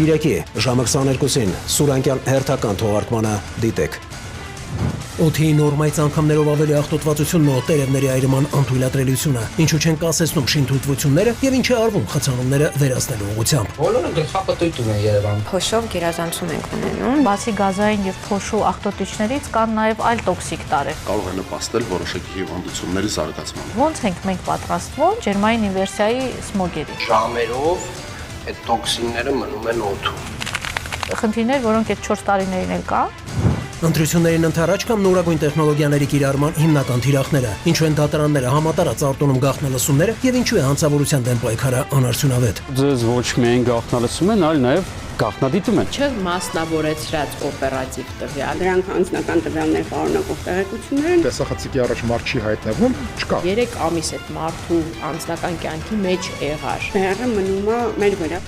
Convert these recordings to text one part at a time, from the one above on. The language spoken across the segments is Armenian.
Կիրակի ժամը 22-ին Սուրանկյան հերթական թողարկմանը դիտեք։ Օդի նորմայից անգամներով ավելի աղտոտվածությունն ու տերևների այրման անթույլատրելիությունը, ինչու չեն կասեցնում շինթույլտվությունները եւ ինչ է արվում խցանումները վերացնելու ուղղությամբ։ Բոլորը գլխապտույտ ունեն Երևանում։ Փոշով գերազանցում ենք ունենում։ Բացի գազային եւ փոշու աղտոտիչներից կան նաեւ այլ տոքսիկ տարրեր։ Կարող է նպաստել որոշակի հիվանդությունների զարգացմանը։ Ոնց ենք մենք պատրաստվում ջերմային ինվերսիայի սմոգերի։ Ժամերով այդ տոքսինները մնում են օդում։ Խնդիրներ, որոնք այդ 4 տարիներին էլ կա։ Ընտրություններին ընթരാճ կամ նորագույն տեխնոլոգիաների կիրառման հիմնական թիրախները, ինչու են դատարանները համատարած արտոնում գաղտնալսումները եւ ինչու է հանցավորության դեմ պայքարը անարդյունավետ։ Ձեզ ոչ միայն գաղտնալսում են, այլ նաեւ գաղտնադիտում են։ Չմասնավորեցրած օպերատիվ տվյալ։ Դրանք անձնական տվյալներ պարունակող տեղեկություններ են։ Տեսախցիկի առաջ մարդ չի հայտնվում, չկա։ 3 ամիս այդ մարդու անձնական կյանքի մեջ եղար։ Մեղրը մնում է մեր վրա։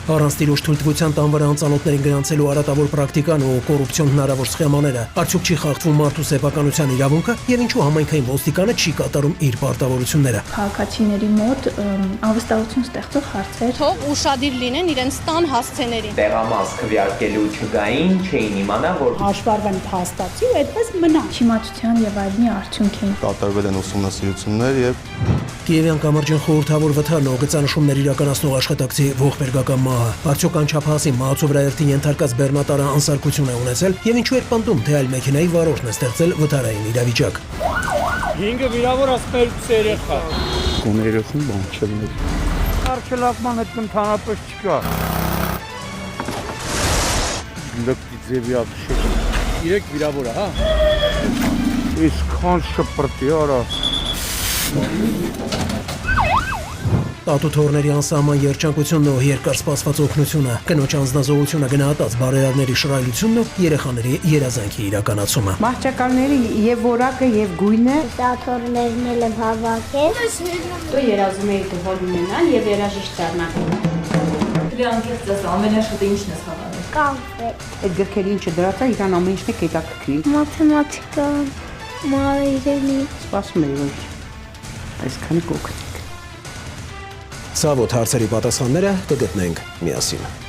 Առանց տիրուժ թույլտվության տան վրա անծանոթներին գրանցելու արատավոր պրակտիկան ու կոռուպցիոն հնարավոր սխեմաները, արդյոք չի խախտվում մարդու սեփականության իրավունքը եւ ինչու համայնքային ոստիկանը չի կատարում իր պարտավորությունները։ Քաղաքացիների մոտ անվստահություն ստեղծող հարցեր։ Թող ուշադիր լինեն իրենց տան հասցեներին։ Տեղամաս քվեարկելու չգային, չէին իմանա, որ հաշվառվեն փաստացի ու այդպես մնա։ Չիմացության եւ այլնի արդյունքին։ Կատարվել են ուսումնասիրություններ եւ Կիևյան կամրջին խորհրդավոր վթարն ու գծանշումներ իրականացնող աշխատակցի ողբերգական մահը, արդյոք անչափահասի մահացու վրա երթին ենթարկած բեռնատարը անսարքություն է ունեցել եւ ինչու էր պնդում, թե այլ մեքենայի վարորդն է ստեղծել վթարային իրավիճակ։ 5-ը վիրավոր ասպեր երեխա։ Գոնե երեխան բան չլիներ։ Արգելակման այդ ընդհանրապես չկա։ Լկտի ձևի ակշի։ 3 վիրավոր է, հա։ Իսկան շպրտի արա։ Տատութորների անսահման երջանկությունն ու երկար սպասված օգնությունը, կնոջ անձնազոհությունը գնահատած բարերարների շռայլությունն ու երեխաների երազանքի իրականացումը։ Մահճակալների եւ որակը եւ գույնը Տաթորներն էլ եմ հավաքել։ դու երազում էի դվոլ ունենալ եւ երաժիշտ դառնալ։ Դրանք ես ամենաշատը ինչն ես հավանել։ Կամպետ։ Այդ գրքերը ինչը դրած է, իրան ամեն ինչն է կետաքրքրի։ Մաթեմատիկա, մայրենի։ Սպասում էի, որ այսքան կօգնի։ Ցավոտ հարցերի պատասխանները կգտնենք միասին։